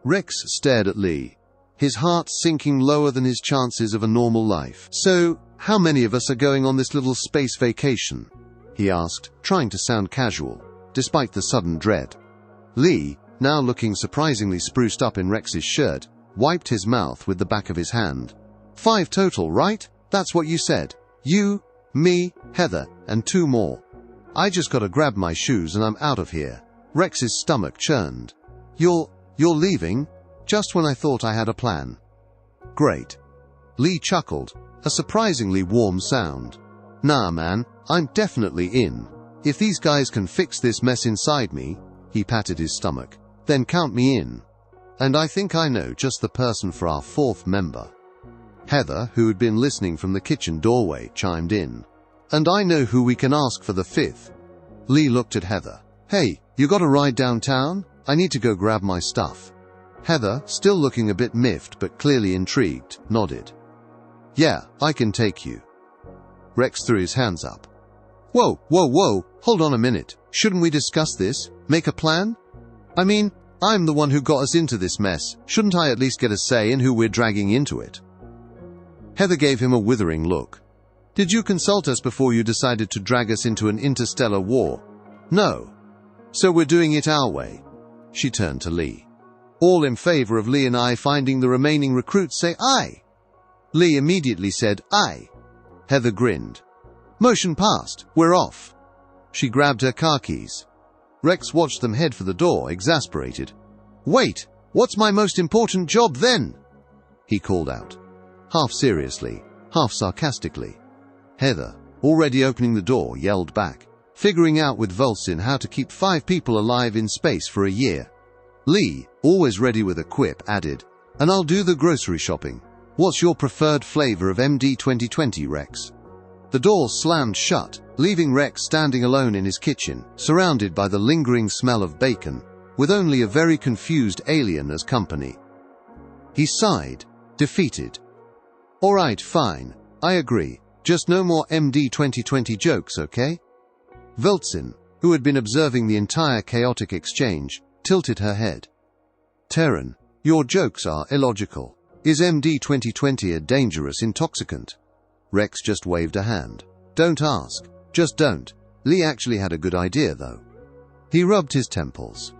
Rex stared at Lee, his heart sinking lower than his chances of a normal life. "So, how many of us are going on this little space vacation?" he asked, trying to sound casual, despite the sudden dread. Lee, now looking surprisingly spruced up in Rex's shirt, wiped his mouth with the back of his hand. 5 total, right? That's what you said. You, me, Heather, and 2 more. I just gotta grab my shoes and I'm out of here. Rex's stomach churned. You're leaving? Just when I thought I had a plan. Great. Lee chuckled, a surprisingly warm sound. Nah, man, I'm definitely in. If these guys can fix this mess inside me, he patted his stomach, then count me in. And I think I know just the person for our 4th member. Heather, who had been listening from the kitchen doorway, chimed in. And I know who we can ask for the 5th. Lee looked at Heather. Hey, you got a ride downtown? I need to go grab my stuff. Heather, still looking a bit miffed but clearly intrigued, nodded. Yeah, I can take you. Rex threw his hands up. Whoa, hold on a minute. Shouldn't we discuss this? Make a plan? I mean, I'm the one who got us into this mess. Shouldn't I at least get a say in who we're dragging into it? Heather gave him a withering look. Did you consult us before you decided to drag us into an interstellar war? No. So we're doing it our way. She turned to Lee. All in favor of Lee and I finding the remaining recruits say aye. Lee immediately said aye. Heather grinned. Motion passed. We're off. She grabbed her car keys. Rex watched them head for the door, exasperated. Wait, what's my most important job then? He called out, half seriously, half sarcastically. Heather, already opening the door, yelled back, figuring out with Vulsin how to keep 5 people alive in space for a year. Lee, always ready with a quip, added, and I'll do the grocery shopping. What's your preferred flavor of MD 2020, Rex? The door slammed shut, leaving Rex standing alone in his kitchen, surrounded by the lingering smell of bacon, with only a very confused alien as company. He sighed, defeated. All right, fine, I agree. Just no more MD 2020 jokes, okay? Vulsin, who had been observing the entire chaotic exchange, tilted her head. Terran, your jokes are illogical. Is MD 2020 a dangerous intoxicant? Rex just waved a hand. Don't ask. Just don't. Lee actually had a good idea, though. He rubbed his temples.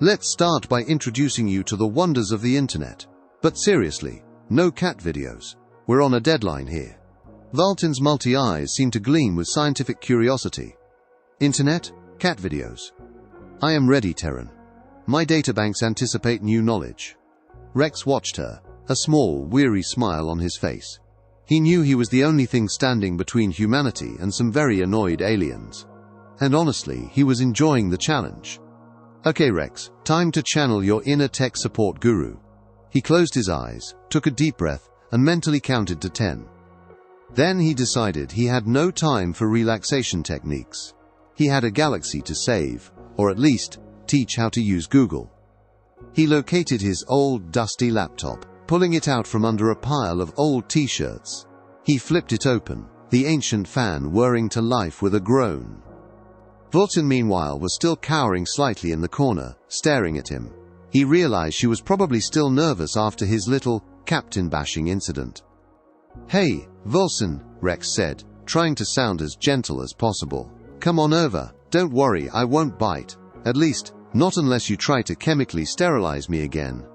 Let's start by introducing you to the wonders of the internet. But seriously, no cat videos. We're on a deadline here. Vulsin's multi-eyes seemed to gleam with scientific curiosity. Internet? Cat videos. I am ready, Terran. My databanks anticipate new knowledge. Rex watched her, a small, weary smile on his face. He knew he was the only thing standing between humanity and some very annoyed aliens. And honestly, he was enjoying the challenge. Okay, Rex, time to channel your inner tech support guru. He closed his eyes, took a deep breath, and mentally counted to 10. Then he decided he had no time for relaxation techniques. He had a galaxy to save, or at least, teach how to use Google. He located his old, dusty laptop, pulling it out from under a pile of old t-shirts. He flipped it open, the ancient fan whirring to life with a groan. Vulsin, meanwhile, was still cowering slightly in the corner, staring at him. He realized she was probably still nervous after his little captain-bashing incident. Hey, Vulsin, Rex said, trying to sound as gentle as possible. Come on over. Don't worry, I won't bite. At least, not unless you try to chemically sterilize me again.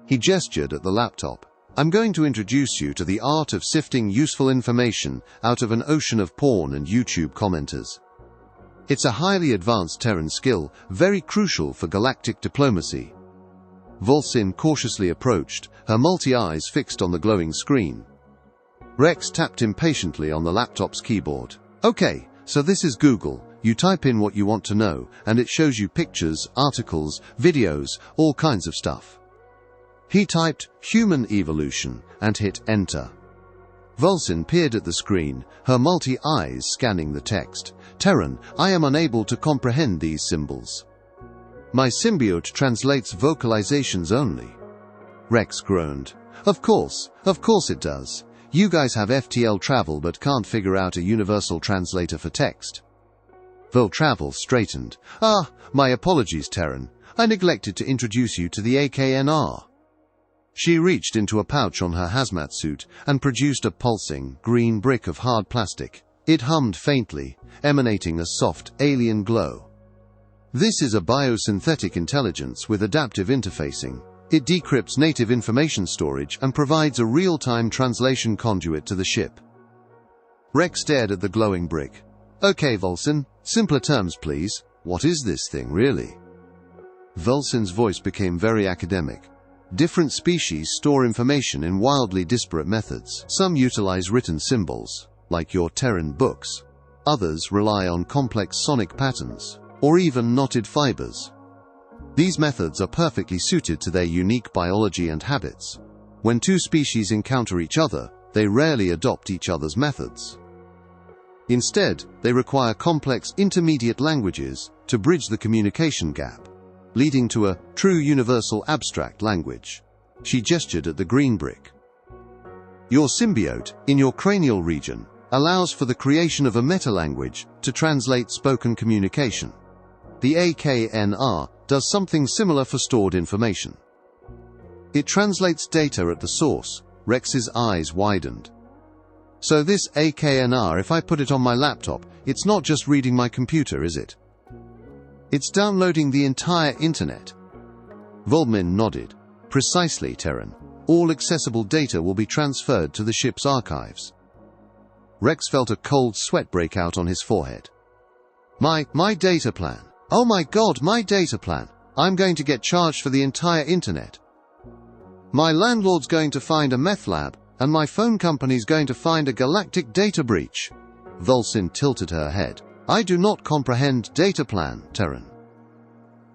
He gestured at the laptop. I'm going to introduce you to the art of sifting useful information out of an ocean of porn and YouTube commenters. It's a highly advanced Terran skill, very crucial for galactic diplomacy. Vulsin cautiously approached, her multi-eyes fixed on the glowing screen. Rex tapped impatiently on the laptop's keyboard. Okay, so this is Google. You type in what you want to know, and it shows you pictures, articles, videos, all kinds of stuff. He typed human evolution and hit enter. Vulsin peered at the screen, her multi-eyes scanning the text. Terran, I am unable to comprehend these symbols. My symbiote translates vocalizations only. Rex groaned. Of course it does. You guys have FTL travel but can't figure out a universal translator for text. Travel straightened. My apologies, Terran. I neglected to introduce you to the AKNR. She reached into a pouch on her hazmat suit and produced a pulsing, green brick of hard plastic. It hummed faintly, emanating a soft, alien glow. This is a biosynthetic intelligence with adaptive interfacing. It decrypts native information storage and provides a real-time translation conduit to the ship. Rex stared at the glowing brick. Okay, Volson, simpler terms please. What is this thing, really? Volson's voice became very academic. Different species store information in wildly disparate methods. Some utilize written symbols, like your Terran books. Others rely on complex sonic patterns, or even knotted fibers. These methods are perfectly suited to their unique biology and habits. When two species encounter each other, they rarely adopt each other's methods. Instead, they require complex intermediate languages to bridge the communication gap, leading to a true universal abstract language. She gestured at the green brick. Your symbiote, in your cranial region, allows for the creation of a meta-language to translate spoken communication. The AKNR does something similar for stored information. It translates data at the source. Rex's eyes widened. So this AKNR, if I put it on my laptop, it's not just reading my computer, is it? It's downloading the entire internet. Volmin nodded. Precisely, Terran. All accessible data will be transferred to the ship's archives. Rex felt a cold sweat break out on his forehead. My data plan. Oh my God, my data plan. I'm going to get charged for the entire internet. My landlord's going to find a meth lab, and my phone company's going to find a galactic data breach. Volson tilted her head. I do not comprehend data plan, Terran.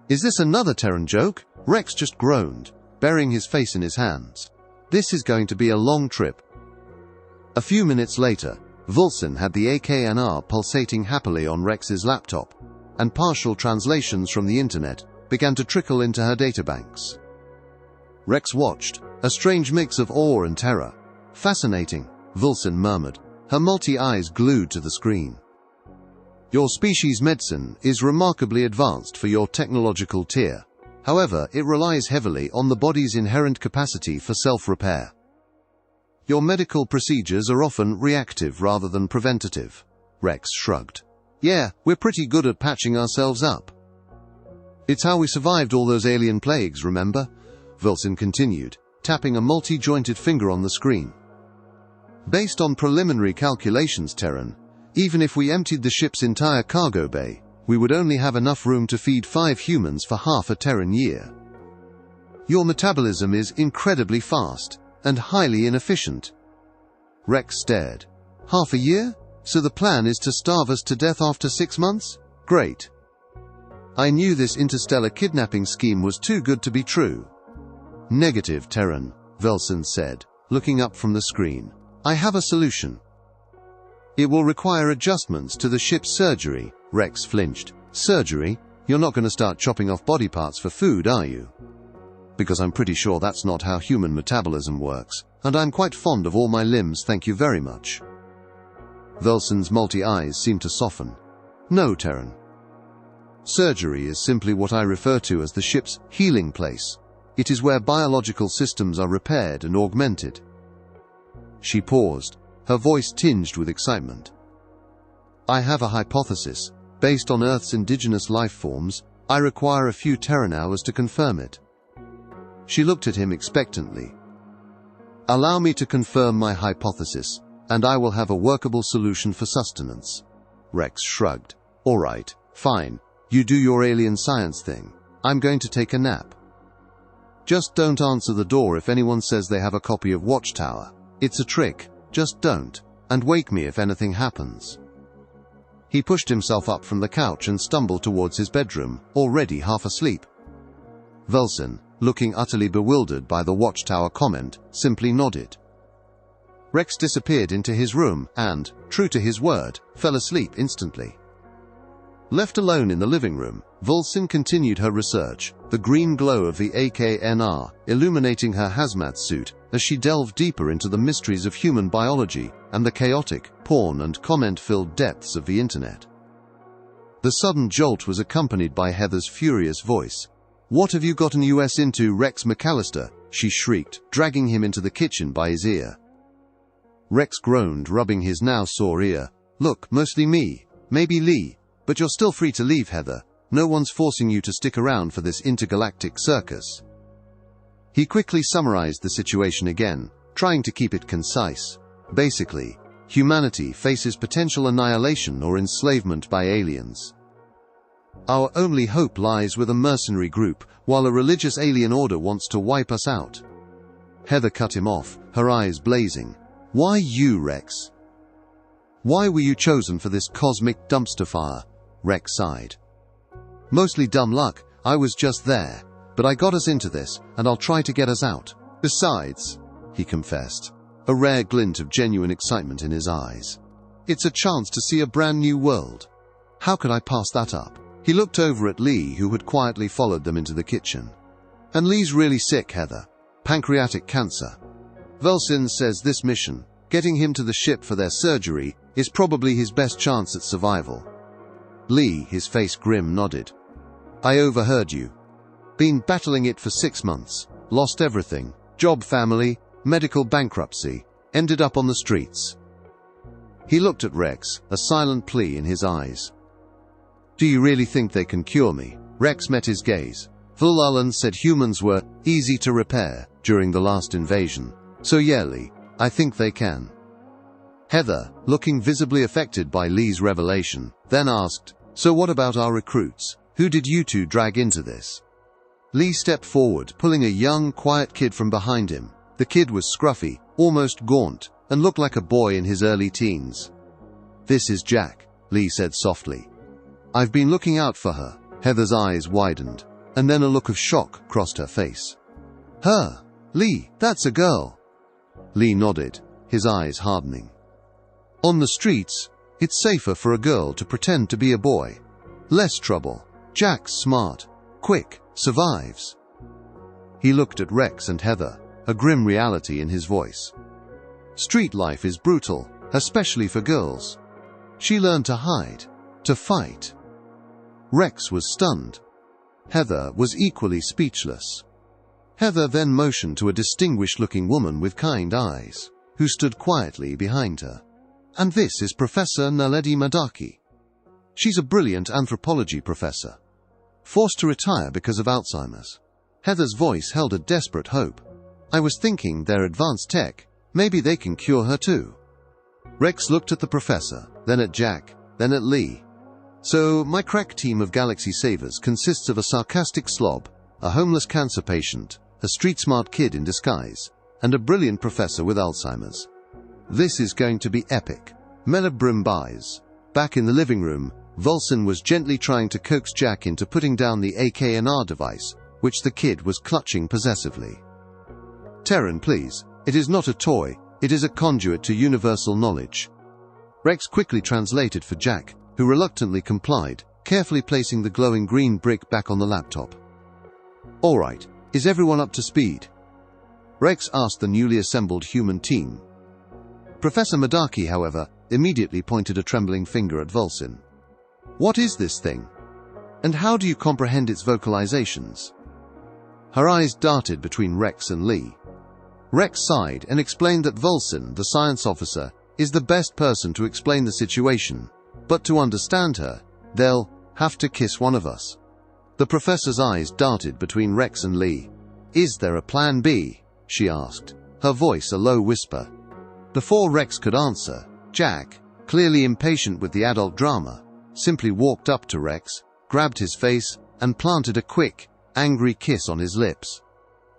Is this another Terran joke? Rex just groaned, burying his face in his hands. This is going to be a long trip. A few minutes later, Volson had the AKNR pulsating happily on Rex's laptop, and partial translations from the internet began to trickle into her databanks. Rex watched, a strange mix of awe and terror. Fascinating, Volson murmured, her multi-eyes glued to the screen. Your species' medicine is remarkably advanced for your technological tier. However, it relies heavily on the body's inherent capacity for self-repair. Your medical procedures are often reactive rather than preventative. Rex shrugged. Yeah, we're pretty good at patching ourselves up. It's how we survived all those alien plagues, remember? Volson continued, tapping a multi-jointed finger on the screen. Based on preliminary calculations, Terran, even if we emptied the ship's entire cargo bay, we would only have enough room to feed 5 humans for half a Terran year. Your metabolism is incredibly fast and highly inefficient. Rex stared. Half a year? So the plan is to starve us to death after 6 months? Great. I knew this interstellar kidnapping scheme was too good to be true. Negative, Terran, Volson said, looking up from the screen. I have a solution. It will require adjustments to the ship's surgery. Rex flinched. Surgery? You're not going to start chopping off body parts for food, are you? Because I'm pretty sure that's not how human metabolism works, and I'm quite fond of all my limbs, thank you very much. Volson's multi-eyes seemed to soften. No, Terran. Surgery is simply what I refer to as the ship's healing place. It is where biological systems are repaired and augmented. She paused, her voice tinged with excitement. I have a hypothesis. Based on Earth's indigenous life forms, I require a few Terran hours to confirm it. She looked at him expectantly. Allow me to confirm my hypothesis, and I will have a workable solution for sustenance. Rex shrugged. All right, fine. You do your alien science thing. I'm going to take a nap. Just don't answer the door if anyone says they have a copy of Watchtower. It's a trick. Just don't. And wake me if anything happens. He pushed himself up from the couch and stumbled towards his bedroom, already half asleep. Volson, looking utterly bewildered by the Watchtower comment, simply nodded. Rex disappeared into his room and, true to his word, fell asleep instantly. Left alone in the living room, Volson continued her research, the green glow of the AKNR illuminating her hazmat suit as she delved deeper into the mysteries of human biology and the chaotic, porn and comment-filled depths of the internet. The sudden jolt was accompanied by Heather's furious voice. "What have you gotten us into, Rex McAllister?" she shrieked, dragging him into the kitchen by his ear. Rex groaned, rubbing his now sore ear. "Look, mostly me, maybe Lee, but you're still free to leave, Heather. No one's forcing you to stick around for this intergalactic circus." He quickly summarized the situation again, trying to keep it concise. Basically, humanity faces potential annihilation or enslavement by aliens. Our only hope lies with a mercenary group, while a religious alien order wants to wipe us out. Heather cut him off, her eyes blazing. "Why you, Rex? Why were you chosen for this cosmic dumpster fire?" Rex sighed. "Mostly dumb luck. I was just there. But I got us into this, and I'll try to get us out. Besides," he confessed, a rare glint of genuine excitement in his eyes, "it's a chance to see a brand new world. How could I pass that up?" He looked over at Lee, who had quietly followed them into the kitchen. "And Lee's really sick, Heather. Pancreatic cancer. Vulsin says this mission, getting him to the ship for their surgery, is probably his best chance at survival." Lee, his face grim, nodded. "I overheard you. Been battling it for 6 months. Lost everything. Job, family, medical bankruptcy. Ended up on the streets." He looked at Rex, a silent plea in his eyes. "Do you really think they can cure me?" Rex met his gaze. "Vul'Alan said humans were easy to repair during the last invasion. So yeah, Lee, I think they can." Heather, looking visibly affected by Lee's revelation, then asked, "So what about our recruits? Who did you two drag into this?" Lee stepped forward, pulling a young, quiet kid from behind him. The kid was scruffy, almost gaunt, and looked like a boy in his early teens. "This is Jack," Lee said softly. "I've been looking out for her." Heather's eyes widened, and then a look of shock crossed her face. "Her? Lee, that's a girl." Lee nodded, his eyes hardening. "On the streets, it's safer for a girl to pretend to be a boy. Less trouble. Jack's smart, quick, survives." He looked at Rex and Heather, a grim reality in his voice. "Street life is brutal, especially for girls. She learned to hide, to fight." Rex was stunned. Heather was equally speechless. Heather then motioned to a distinguished-looking woman with kind eyes, who stood quietly behind her. "And this is Professor Naledi Madaki. She's a brilliant anthropology professor. Forced to retire because of Alzheimer's." Heather's voice held a desperate hope. "I was thinking they're advanced tech. Maybe they can cure her too." Rex looked at the professor, then at Jack, then at Lee. "So, my crack team of Galaxy Savers consists of a sarcastic slob, a homeless cancer patient, a street-smart kid in disguise, and a brilliant professor with Alzheimer's. This is going to be epic." Melabrim buys. Back in the living room, Vulsin was gently trying to coax Jack into putting down the AKNR device, which the kid was clutching possessively. "Terran, please. It is not a toy. It is a conduit to universal knowledge." Rex quickly translated for Jack, who reluctantly complied, carefully placing the glowing green brick back on the laptop. "All right. Is everyone up to speed?" Rex asked the newly assembled human team. Professor Madaki, however, immediately pointed a trembling finger at Vulsin. "What is this thing? And how do you comprehend its vocalizations?" Her eyes darted between Rex and Lee. Rex sighed and explained that Vulsin, the science officer, is the best person to explain the situation, but to understand her, they'll have to kiss one of us. The professor's eyes darted between Rex and Lee. "Is there a plan B?" she asked, her voice a low whisper. Before Rex could answer, Jack, clearly impatient with the adult drama, simply walked up to Rex, grabbed his face, and planted a quick, angry kiss on his lips.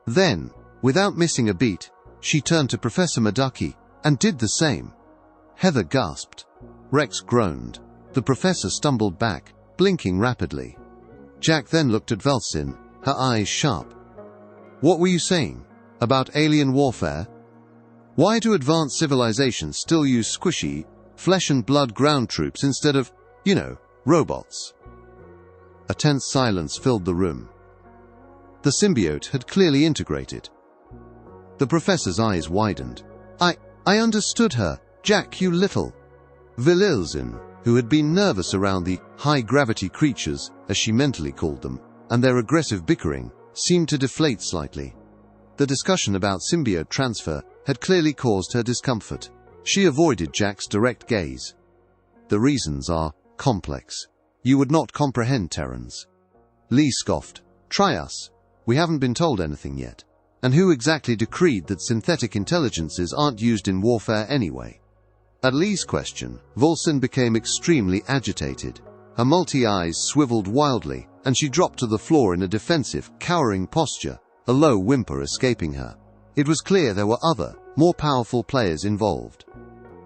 Then, without missing a beat, she turned to Professor Madaki and did the same. Heather gasped. Rex groaned. The professor stumbled back, blinking rapidly. Jack then looked at Vulsin, her eyes sharp. "What were you saying? About alien warfare? Why do advanced civilizations still use squishy, flesh-and-blood ground troops instead of, robots?" A tense silence filled the room. The symbiote had clearly integrated. The professor's eyes widened. I understood her, Jack, you little." Vililzin, who had been nervous around the high-gravity creatures, as she mentally called them, and their aggressive bickering seemed to deflate slightly. The discussion about symbiote transfer had clearly caused her discomfort. She avoided Jack's direct gaze. The reasons are complex. You would not comprehend, Terrans. Lee scoffed. Try us. We haven't been told anything yet. And who exactly decreed that synthetic intelligences aren't used in warfare anyway? At Lee's question, Volson became extremely agitated. Her multi-eyes swiveled wildly, and she dropped to the floor in a defensive, cowering posture, a low whimper escaping her. It was clear there were other, more powerful players involved.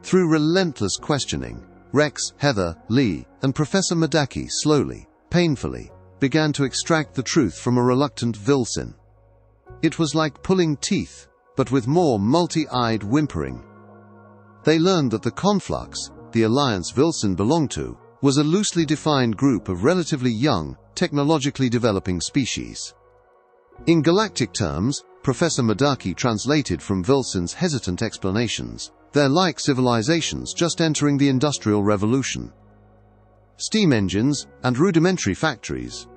Through relentless questioning, Rex, Heather, Lee, and Professor Madaki slowly, painfully, began to extract the truth from a reluctant Volson. It was like pulling teeth, but with more multi-eyed whimpering. They learned that the Conflux, the alliance Volson belonged to, was a loosely defined group of relatively young, technologically developing species. In galactic terms, Professor Madaki translated from Volson's hesitant explanations, they're like civilizations just entering the Industrial Revolution. Steam engines and rudimentary factories.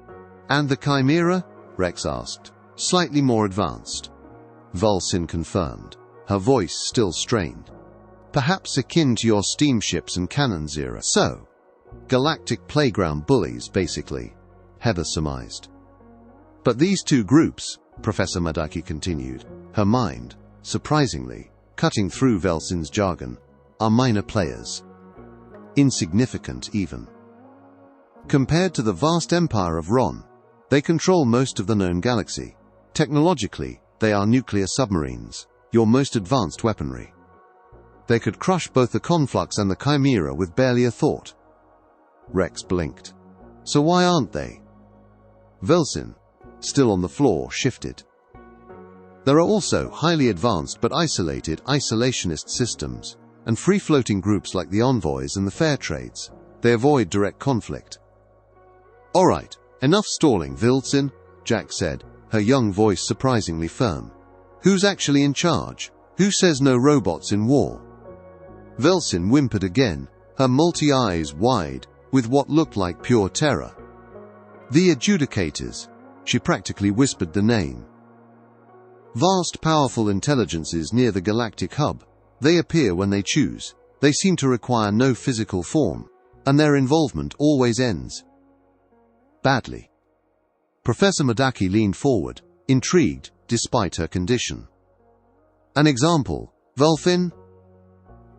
And the Chimera? Rex asked. Slightly more advanced. Volson confirmed, her voice still strained. Perhaps akin to your steamships and cannons era. So, galactic playground bullies, basically, Heather surmised. But these two groups, Professor Madaki continued, her mind, surprisingly, cutting through Volson's jargon, are minor players. Insignificant, even. Compared to the vast empire of Ron, they control most of the known galaxy. Technologically, they are nuclear submarines, your most advanced weaponry. They could crush both the Conflux and the Chimera with barely a thought. Rex blinked. So why aren't they? Volson, still on the floor, shifted. There are also highly advanced but isolated isolationist systems, and free-floating groups like the Envoys and the Fair Trades. They avoid direct conflict. All right, enough stalling, Volson, Jack said, her young voice surprisingly firm. Who's actually in charge? Who says no robots in war? Volson whimpered again, her multi-eyes wide, with what looked like pure terror. The Adjudicators. She practically whispered the name. Vast powerful intelligences near the galactic hub. They appear when they choose. They seem to require no physical form, and their involvement always ends badly. Professor Madaki leaned forward, intrigued, despite her condition. An example, Vulfin?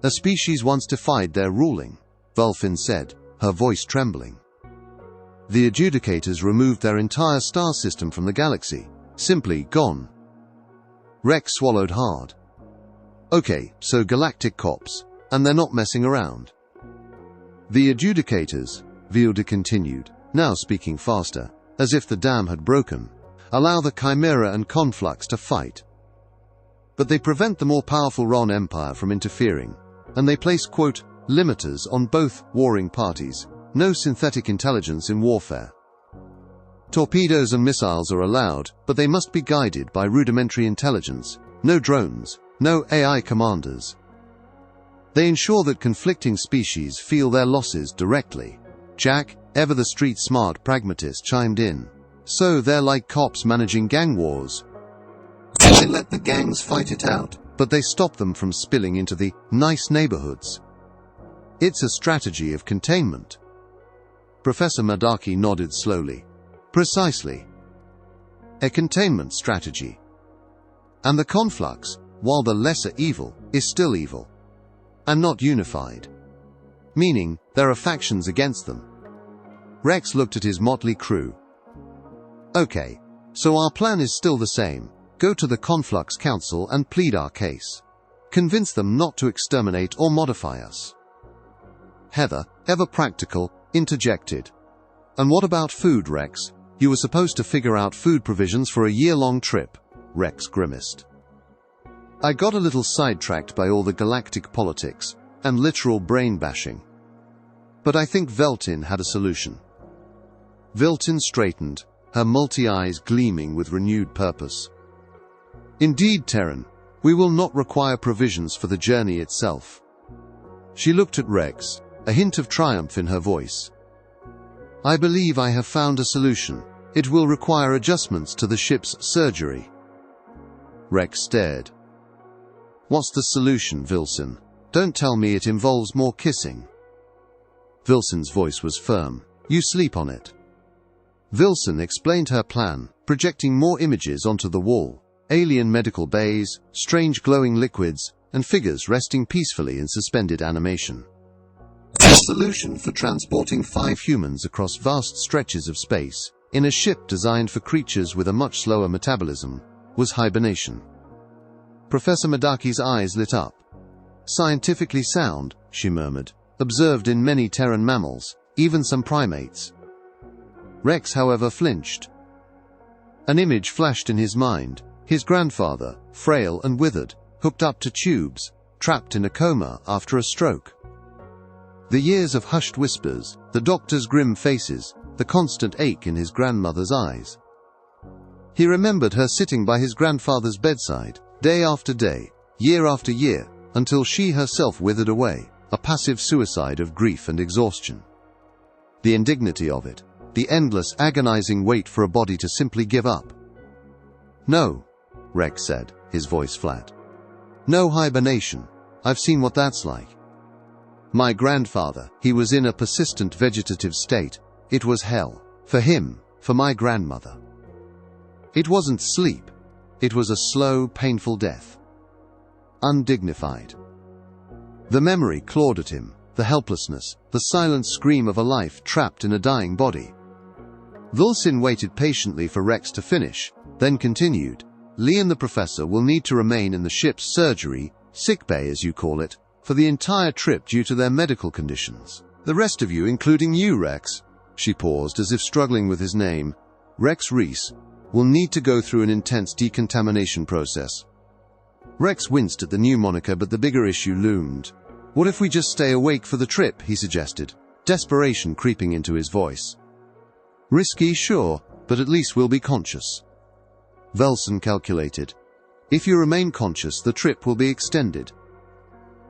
A species once defied their ruling, Vulfin said, her voice trembling. The Adjudicators removed their entire star system from the galaxy, simply gone. Rex swallowed hard. Okay, so galactic cops, and they're not messing around. The Adjudicators, Vilde continued, now speaking faster, as if the dam had broken, allow the Chimera and Conflux to fight. But they prevent the more powerful Ron Empire from interfering, and they place, quote, limiters on both warring parties. No synthetic intelligence in warfare. Torpedoes and missiles are allowed, but they must be guided by rudimentary intelligence. No drones, no AI commanders. They ensure that conflicting species feel their losses directly. Jack, ever the street-smart pragmatist, chimed in. So they're like cops managing gang wars. They let the gangs fight it out, but they stop them from spilling into the nice neighborhoods. It's a strategy of containment. Professor Madaki nodded slowly. Precisely. A containment strategy. And the Conflux, while the lesser evil, is still evil. And not unified. Meaning, there are factions against them. Rex looked at his motley crew. Okay, so our plan is still the same. Go to the Conflux Council and plead our case. Convince them not to exterminate or modify us. Heather, ever practical, interjected. And what about food, Rex? You were supposed to figure out food provisions for a year-long trip. Rex grimaced. I got a little sidetracked by all the galactic politics and literal brain-bashing. But I think Veltin had a solution. Veltin straightened, her multi-eyes gleaming with renewed purpose. Indeed, Terran, we will not require provisions for the journey itself. She looked at Rex, a hint of triumph in her voice. I believe I have found a solution. It will require adjustments to the ship's surgery. Rex stared. What's the solution, Vilson? Don't tell me it involves more kissing. Vilson's voice was firm. You sleep on it. Vilson explained her plan, projecting more images onto the wall. Alien medical bays, strange glowing liquids, and figures resting peacefully in suspended animation. The solution for transporting 5 humans across vast stretches of space, in a ship designed for creatures with a much slower metabolism, was hibernation. Professor Madaki's eyes lit up. Scientifically sound, she murmured, observed in many Terran mammals, even some primates. Rex, however, flinched. An image flashed in his mind. His grandfather, frail and withered, hooked up to tubes, trapped in a coma after a stroke. The years of hushed whispers, the doctor's grim faces, the constant ache in his grandmother's eyes. He remembered her sitting by his grandfather's bedside, day after day, year after year, until she herself withered away, a passive suicide of grief and exhaustion. The indignity of it, the endless, agonizing wait for a body to simply give up. No, Rex said, his voice flat. No hibernation. I've seen what that's like. My grandfather, he was in a persistent vegetative state. It was hell. For him, for my grandmother. It wasn't sleep. It was a slow, painful death. Undignified. The memory clawed at him, the helplessness, the silent scream of a life trapped in a dying body. Vilson waited patiently for Rex to finish, then continued. Lee and the professor will need to remain in the ship's surgery, sickbay as you call it, for the entire trip due to their medical conditions. The rest of you, including you, Rex, she paused as if struggling with his name, Rex Reese, will need to go through an intense decontamination process. Rex winced at the new moniker, but the bigger issue loomed. What if we just stay awake for the trip, he suggested, desperation creeping into his voice. Risky, sure, but at least we'll be conscious. Velson calculated. If you remain conscious, the trip will be extended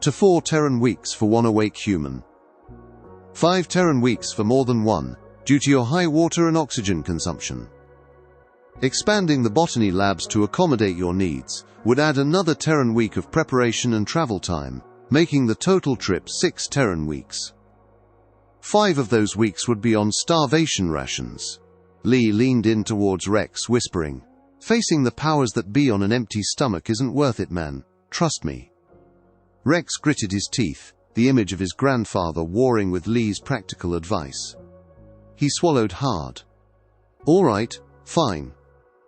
to 4 Terran weeks for 1 awake human. 5 Terran weeks for more than 1, due to your high water and oxygen consumption. Expanding the botany labs to accommodate your needs would add another Terran week of preparation and travel time, making the total trip 6 Terran weeks. 5 of those weeks would be on starvation rations. Lee leaned in towards Rex, whispering, Facing the powers that be on an empty stomach isn't worth it, man. Trust me. Rex gritted his teeth, the image of his grandfather warring with Lee's practical advice. He swallowed hard. All right, fine.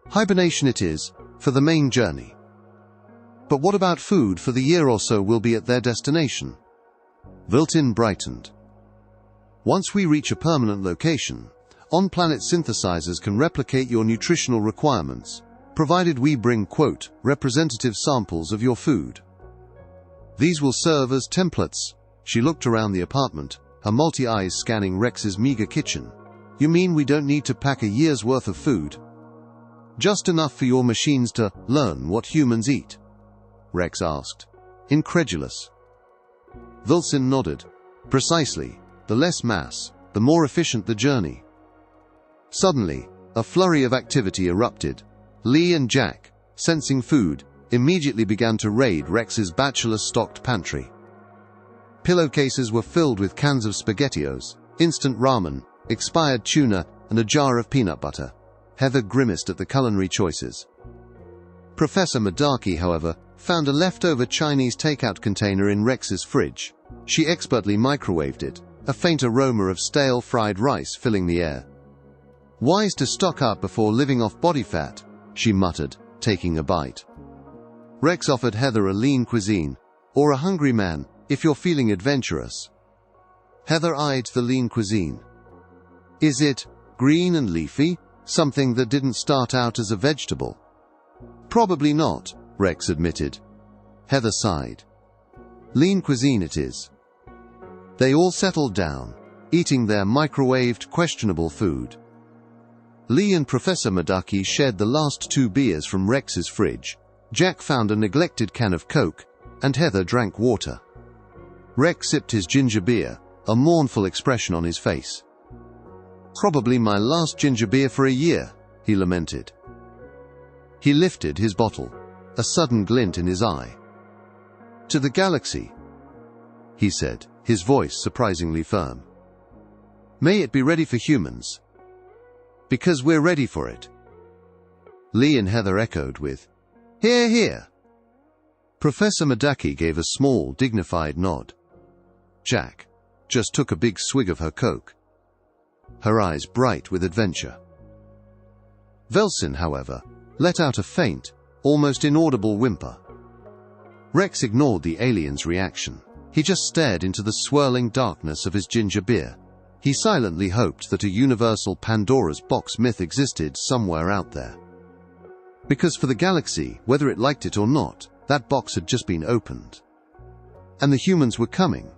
Hibernation it is, for the main journey. But what about food for the year or so we'll be at their destination? Vilton brightened. Once we reach a permanent location, on-planet synthesizers can replicate your nutritional requirements, provided we bring, quote, representative samples of your food. These will serve as templates. She looked around the apartment, her multi-eyes scanning Rex's meager kitchen. You mean we don't need to pack a year's worth of food? Just enough for your machines to learn what humans eat? Rex asked, incredulous. Vilson nodded. Precisely. The less mass, the more efficient the journey. Suddenly, a flurry of activity erupted. Lee and Jack, sensing food, immediately began to raid Rex's bachelor-stocked pantry. Pillowcases were filled with cans of SpaghettiOs, instant ramen, expired tuna, and a jar of peanut butter. Heather grimaced at the culinary choices. Professor Madaki, however, found a leftover Chinese takeout container in Rex's fridge. She expertly microwaved it, a faint aroma of stale fried rice filling the air. Wise to stock up before living off body fat, she muttered, taking a bite. Rex offered Heather a lean cuisine, or a hungry man, if you're feeling adventurous. Heather eyed the lean cuisine. Is it green and leafy, something that didn't start out as a vegetable? Probably not, Rex admitted. Heather sighed. Lean cuisine it is. They all settled down, eating their microwaved, questionable food. Lee and Professor Madaki shared the last 2 beers from Rex's fridge. Jack found a neglected can of Coke, and Heather drank water. Rex sipped his ginger beer, a mournful expression on his face. Probably my last ginger beer for a year, he lamented. He lifted his bottle, a sudden glint in his eye. To the galaxy, he said, his voice surprisingly firm. May it be ready for humans. Because we're ready for it. Lee and Heather echoed with, "Hear, hear." Professor Madaki gave a small, dignified nod. Jack just took a big swig of her Coke, her eyes bright with adventure. Velsin, however, let out a faint, almost inaudible whimper. Rex ignored the alien's reaction. He just stared into the swirling darkness of his ginger beer. He silently hoped that a universal Pandora's box myth existed somewhere out there. Because for the galaxy, whether it liked it or not, that box had just been opened. And the humans were coming.